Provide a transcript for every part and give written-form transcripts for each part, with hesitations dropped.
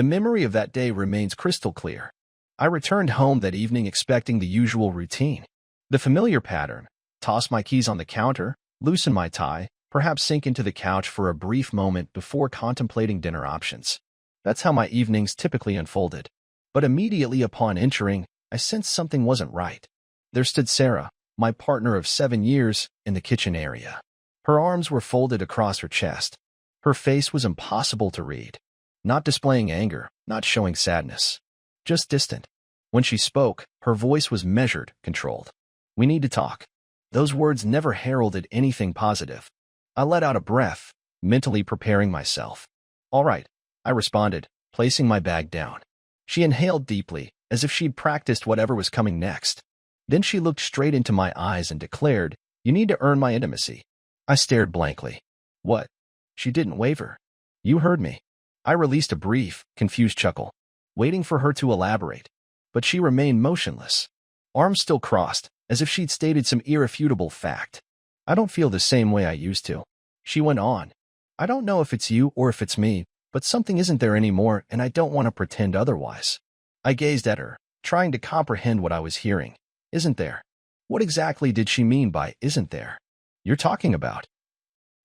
The memory of that day remains crystal clear. I returned home that evening expecting the usual routine. The familiar pattern: toss my keys on the counter, loosen my tie, perhaps sink into the couch for a brief moment before contemplating dinner options. That's how my evenings typically unfolded. But immediately upon entering, I sensed something wasn't right. There stood Sarah, my partner of 7 years, in the kitchen area. Her arms were folded across her chest. Her face was impossible to read. Not displaying anger, not showing sadness. Just distant. When she spoke, her voice was measured, controlled. "We need to talk." Those words never heralded anything positive. I let out a breath, mentally preparing myself. "All right," I responded, placing my bag down. She inhaled deeply, as if she'd practiced whatever was coming next. Then she looked straight into my eyes and declared, "You need to earn my intimacy." I stared blankly. "What?" She didn't waver. "You heard me." I released a brief, confused chuckle, waiting for her to elaborate. But she remained motionless, arms still crossed, as if she'd stated some irrefutable fact. "I don't feel the same way I used to," she went on. "I don't know if it's you or if it's me, but something isn't there anymore, and I don't want to pretend otherwise." I gazed at her, trying to comprehend what I was hearing. "Isn't there?" What exactly did she mean by "isn't there"? "You're talking about?"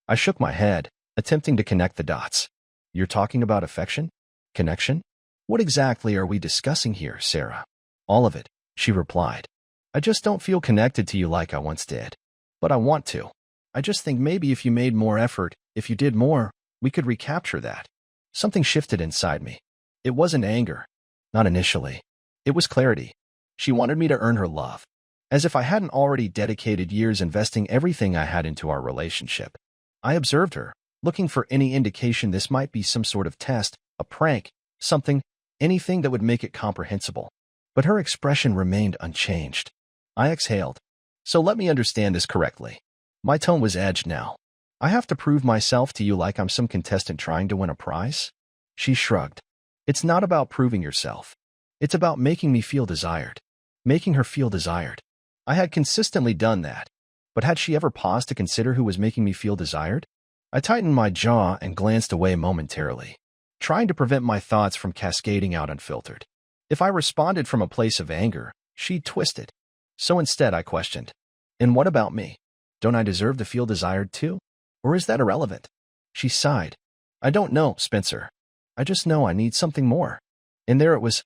I shook my head, attempting to connect the dots. "You're talking about affection? Connection? What exactly are we discussing here, Sarah?" "All of it," she replied. "I just don't feel connected to you like I once did. But I want to. I just think maybe if you made more effort, if you did more, we could recapture that." Something shifted inside me. It wasn't anger. Not initially. It was clarity. She wanted me to earn her love. As if I hadn't already dedicated years investing everything I had into our relationship. I observed her, looking for any indication this might be some sort of test, a prank, something, anything that would make it comprehensible. But her expression remained unchanged. I exhaled. "So let me understand this correctly." My tone was edged now. "I have to prove myself to you like I'm some contestant trying to win a prize?" She shrugged. "It's not about proving yourself. It's about making me feel desired." Making her feel desired. I had consistently done that. But had she ever paused to consider who was making me feel desired? I tightened my jaw and glanced away momentarily, trying to prevent my thoughts from cascading out unfiltered. If I responded from a place of anger, she'd twist it. So instead I questioned, "And what about me? Don't I deserve to feel desired too? Or is that irrelevant?" She sighed. "I don't know, Spencer. I just know I need something more." And there it was,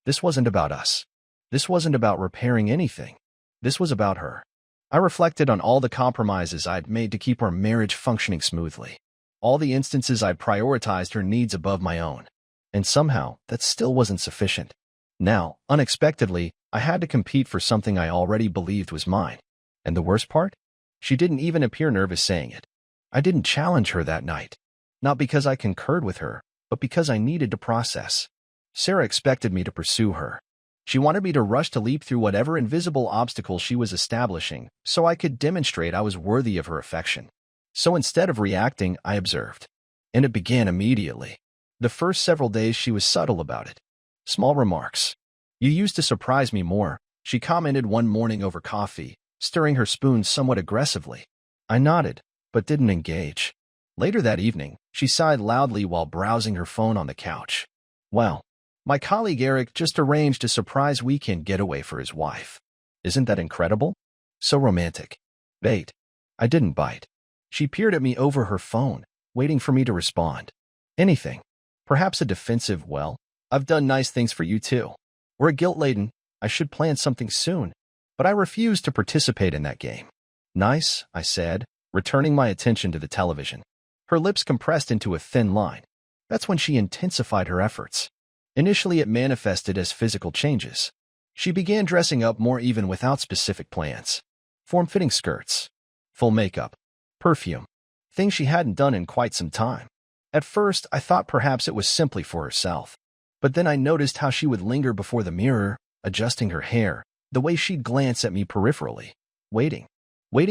This wasn't about us. This wasn't about repairing anything. This was about her. I reflected on all the compromises I'd made to keep our marriage functioning smoothly. All the instances I'd prioritized her needs above my own. And somehow, that still wasn't sufficient. Now, unexpectedly, I had to compete for something I already believed was mine. And the worst part? She didn't even appear nervous saying it. I didn't challenge her that night. Not because I concurred with her, but because I needed to process. Sarah expected me to pursue her. She wanted me to rush to leap through whatever invisible obstacle she was establishing so I could demonstrate I was worthy of her affection. So instead of reacting, I observed. And it began immediately. The first several days she was subtle about it. Small remarks. "You used to surprise me more," she commented one morning over coffee, stirring her spoon somewhat aggressively. I nodded, but didn't engage. Later that evening, she sighed loudly while browsing her phone on the couch. "Well, my colleague Eric just arranged a surprise weekend getaway for his wife. Isn't that incredible? So romantic." Bait. I didn't bite. She peered at me over her phone, waiting for me to respond. Anything. Perhaps a defensive, "Well, I've done nice things for you too." Or a guilt-laden, "I should plan something soon." But I refused to participate in that game. "Nice," I said, returning my attention to the television. Her lips compressed into a thin line. That's when she intensified her efforts. Initially, it manifested as physical changes. She began dressing up more even without specific plans. Form-fitting skirts, full makeup, perfume, things she hadn't done in quite some time. At first, I thought perhaps it was simply for herself. But then I noticed how she would linger before the mirror, adjusting her hair, the way she'd glance at me peripherally, waiting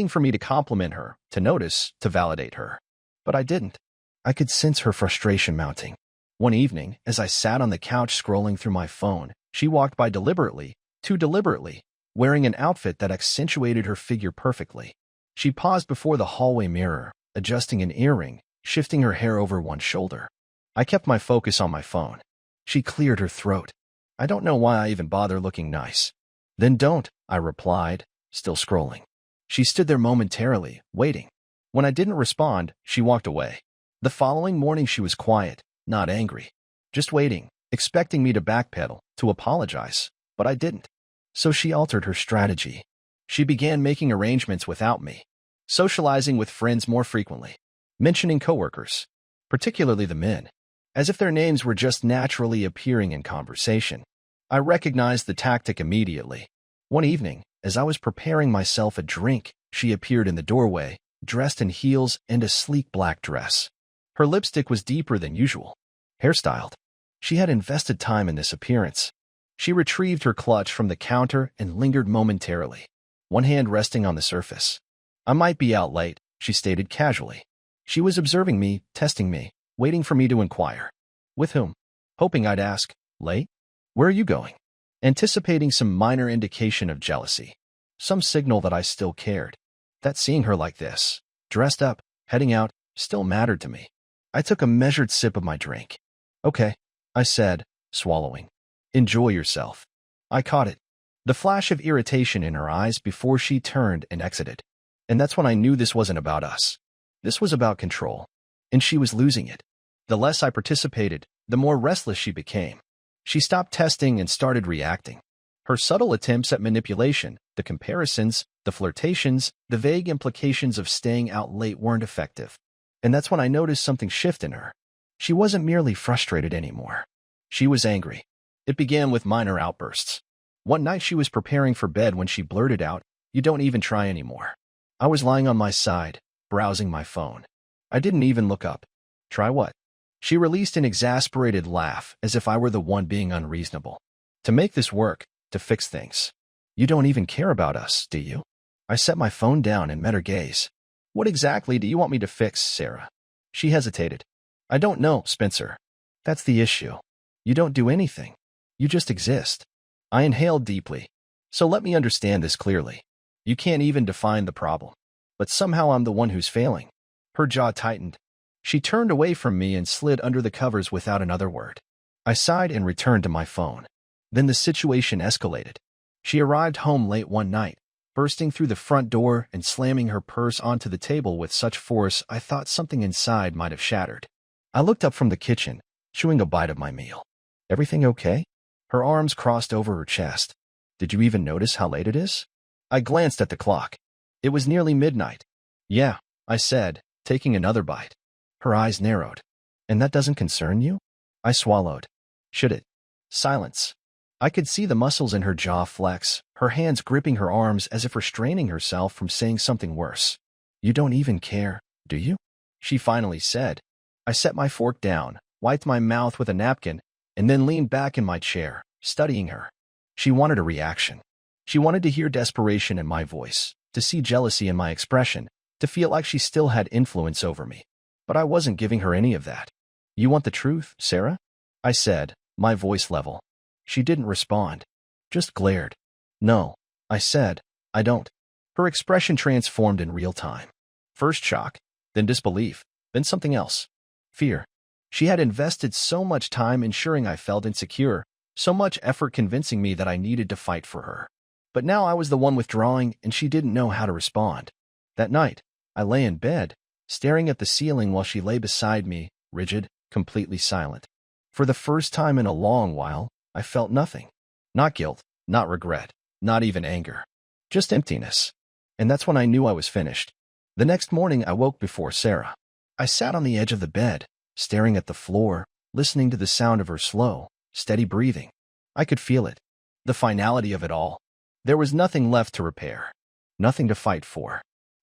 for me to compliment her, to notice, to validate her. But I didn't. I could sense her frustration mounting. One evening, as I sat on the couch scrolling through my phone, she walked by deliberately, too deliberately, wearing an outfit that accentuated her figure perfectly. She paused before the hallway mirror, adjusting an earring, shifting her hair over one shoulder. I kept my focus on my phone, She cleared her throat. I don't know why I even bother looking nice. Then don't, I replied, still scrolling. She stood there momentarily, waiting. When I didn't respond, she walked away. The following morning she was quiet, not angry. Just waiting, expecting me to backpedal, to apologize, but I didn't. So she altered her strategy. She began making arrangements without me, socializing with friends more frequently, mentioning coworkers, particularly the men, as if their names were just naturally appearing in conversation. I recognized the tactic immediately. One evening, as I was preparing myself a drink, she appeared in the doorway, dressed in heels and a sleek black dress. Her lipstick was deeper than usual, hairstyled. She had invested time in this appearance. She retrieved her clutch from the counter and lingered momentarily, one hand resting on the surface. I might be out late, she stated casually. She was observing me, testing me, waiting for me to inquire. With whom? Hoping I'd ask, late? Where are you going? Anticipating some minor indication of jealousy, some signal that I still cared, that seeing her like this, dressed up, heading out, still mattered to me. I took a measured sip of my drink. Okay, I said, swallowing. Enjoy yourself. I caught it, the flash of irritation in her eyes before she turned and exited. And that's when I knew this wasn't about us. This was about control, and she was losing it. The less I participated, the more restless she became. She stopped testing and started reacting. Her subtle attempts at manipulation, the comparisons, the flirtations, the vague implications of staying out late weren't effective. And that's when I noticed something shift in her. She wasn't merely frustrated anymore. She was angry. It began with minor outbursts. One night she was preparing for bed when she blurted out, "You don't even try anymore." I was lying on my side, browsing my phone. I didn't even look up. Try what? She released an exasperated laugh, as if I were the one being unreasonable. To make this work, to fix things. You don't even care about us, do you? I set my phone down and met her gaze. What exactly do you want me to fix, Sarah? She hesitated. I don't know, Spencer. That's the issue. You don't do anything. You just exist. I inhaled deeply. So let me understand this clearly. You can't even define the problem. But somehow I'm the one who's failing. Her jaw tightened. She turned away from me and slid under the covers without another word. I sighed and returned to my phone. Then the situation escalated. She arrived home late one night, bursting through the front door and slamming her purse onto the table with such force I thought something inside might have shattered. I looked up from the kitchen, chewing a bite of my meal. Everything okay? Her arms crossed over her chest. Did you even notice how late it is? I glanced at the clock. It was nearly midnight. Yeah, I said, taking another bite. Her eyes narrowed. And that doesn't concern you? I swallowed. Should it? Silence. I could see the muscles in her jaw flex, her hands gripping her arms as if restraining herself from saying something worse. You don't even care, do you? She finally said. I set my fork down, wiped my mouth with a napkin, and then leaned back in my chair, studying her. She wanted a reaction. She wanted to hear desperation in my voice, to see jealousy in my expression, to feel like she still had influence over me. But I wasn't giving her any of that. You want the truth, Sarah? I said, my voice level. She didn't respond, just glared. No, I said, I don't. Her expression transformed in real time. First shock, then disbelief, then something else. Fear. She had invested so much time ensuring I felt insecure, so much effort convincing me that I needed to fight for her. But now I was the one withdrawing, and she didn't know how to respond. That night, I lay in bed, staring at the ceiling while she lay beside me, rigid, completely silent. For the first time in a long while, I felt nothing. Not guilt, not regret, not even anger. Just emptiness. And that's when I knew I was finished. The next morning I woke before Sarah. I sat on the edge of the bed, staring at the floor, listening to the sound of her slow, steady breathing. I could feel it. The finality of it all. There was nothing left to repair. Nothing to fight for.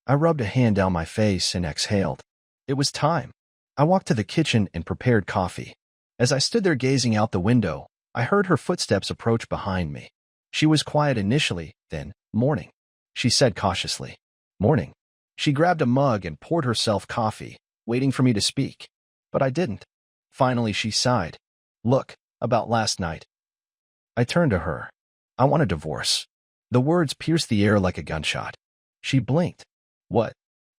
I rubbed a hand down my face and exhaled. It was time. I walked to the kitchen and prepared coffee. As I stood there gazing out the window, I heard her footsteps approach behind me. She was quiet initially, then, morning. She said cautiously, morning. She grabbed a mug and poured herself coffee, waiting for me to speak. But I didn't. Finally, she sighed. Look, about last night. I turned to her. I want a divorce. The words pierced the air like a gunshot. She blinked. What?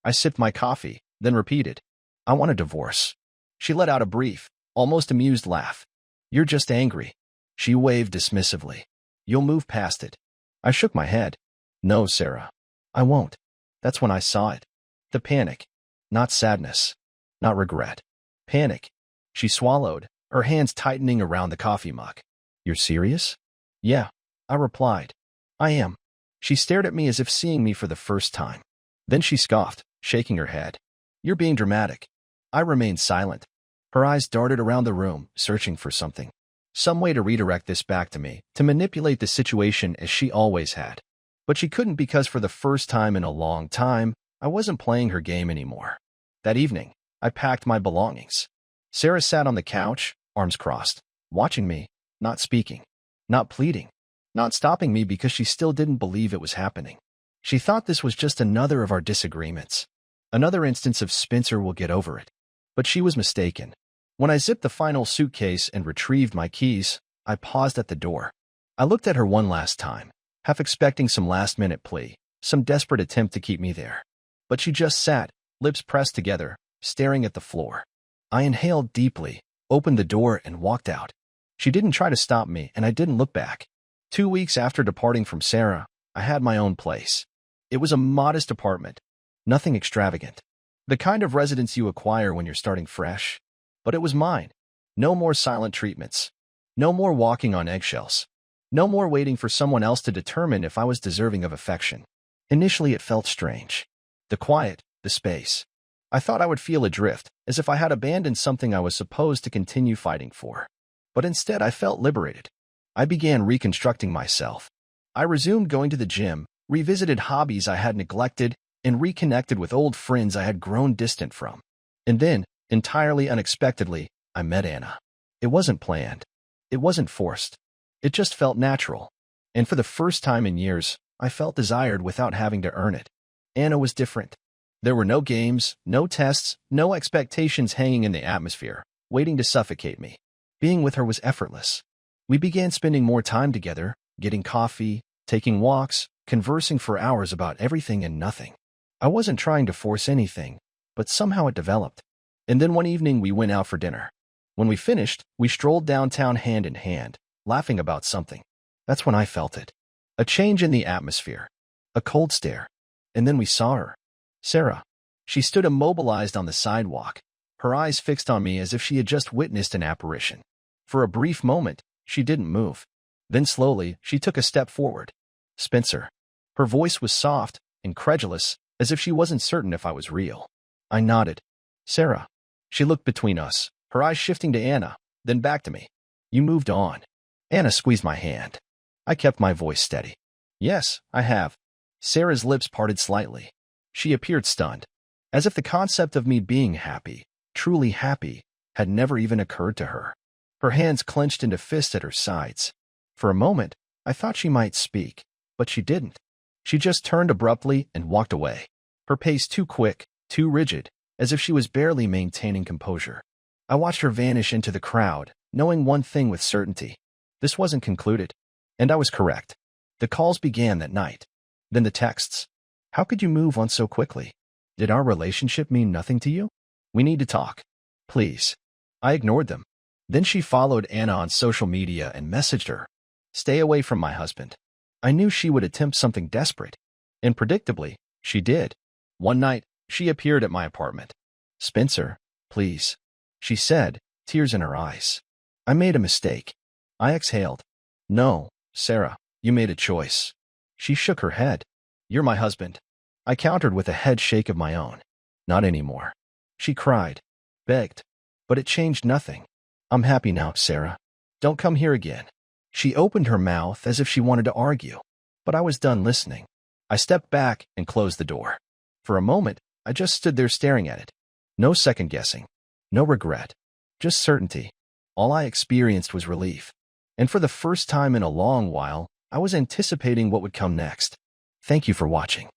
I sipped my coffee, then repeated. I want a divorce. She let out a brief, almost amused laugh. You're just angry. She waved dismissively. You'll move past it. I shook my head. No, Sarah. I won't. That's when I saw it. The panic. Not sadness. Not regret. Panic. She swallowed, her hands tightening around the coffee mug. You're serious? Yeah, I replied. I am. She stared at me as if seeing me for the first time. Then she scoffed, shaking her head. You're being dramatic. I remained silent. Her eyes darted around the room, searching for something. Some way to redirect this back to me, to manipulate the situation as she always had. But she couldn't because for the first time in a long time, I wasn't playing her game anymore. That evening, I packed my belongings. Sarah sat on the couch, arms crossed, watching me, not speaking, not pleading, not stopping me because she still didn't believe it was happening. She thought this was just another of our disagreements. Another instance of Spencer will get over it. But she was mistaken. When I zipped the final suitcase and retrieved my keys, I paused at the door. I looked at her one last time, half expecting some last-minute plea, some desperate attempt to keep me there. But she just sat, lips pressed together, staring at the floor. I inhaled deeply, opened the door, and walked out. She didn't try to stop me, and I didn't look back. 2 weeks after departing from Sarah, I had my own place. It was a modest apartment, nothing extravagant. The kind of residence you acquire when you're starting fresh. But it was mine. No more silent treatments. No more walking on eggshells. No more waiting for someone else to determine if I was deserving of affection. Initially, it felt strange. The quiet, the space. I thought I would feel adrift, as if I had abandoned something I was supposed to continue fighting for. But instead, I felt liberated. I began reconstructing myself. I resumed going to the gym, revisited hobbies I had neglected, and reconnected with old friends I had grown distant from. And then, entirely unexpectedly, I met Anna. It wasn't planned. It wasn't forced. It just felt natural. And for the first time in years, I felt desired without having to earn it. Anna was different. There were no games, no tests, no expectations hanging in the atmosphere, waiting to suffocate me. Being with her was effortless. We began spending more time together, getting coffee, taking walks, conversing for hours about everything and nothing. I wasn't trying to force anything, but somehow it developed. And then one evening we went out for dinner. When we finished, we strolled downtown hand in hand, laughing about something. That's when I felt it. A change in the atmosphere. A cold stare. And then we saw her. Sarah. She stood immobilized on the sidewalk, her eyes fixed on me as if she had just witnessed an apparition. For a brief moment, she didn't move. Then slowly, she took a step forward. Spencer. Her voice was soft, incredulous, as if she wasn't certain if I was real. I nodded. Sarah. She looked between us, her eyes shifting to Anna, then back to me. You moved on. Anna squeezed my hand. I kept my voice steady. Yes, I have. Sarah's lips parted slightly. She appeared stunned, as if the concept of me being happy, truly happy, had never even occurred to her. Her hands clenched into fists at her sides. For a moment, I thought she might speak, but she didn't. She just turned abruptly and walked away, her pace too quick, too rigid, as if she was barely maintaining composure. I watched her vanish into the crowd, knowing one thing with certainty. This wasn't concluded. And I was correct. The calls began that night. Then the texts. How could you move on so quickly? Did our relationship mean nothing to you? We need to talk. Please. I ignored them. Then she followed Anna on social media and messaged her. Stay away from my husband. I knew she would attempt something desperate. And predictably, she did. One night, she appeared at my apartment. Spencer, please. She said, tears in her eyes. I made a mistake. I exhaled. No, Sarah, you made a choice. She shook her head. You're my husband. I countered with a head shake of my own. Not anymore. She cried, begged. But it changed nothing. I'm happy now, Sarah. Don't come here again. She opened her mouth as if she wanted to argue, but I was done listening. I stepped back and closed the door. For a moment, I just stood there staring at it. No second-guessing. No regret. Just certainty. All I experienced was relief. And for the first time in a long while, I was anticipating what would come next. Thank you for watching.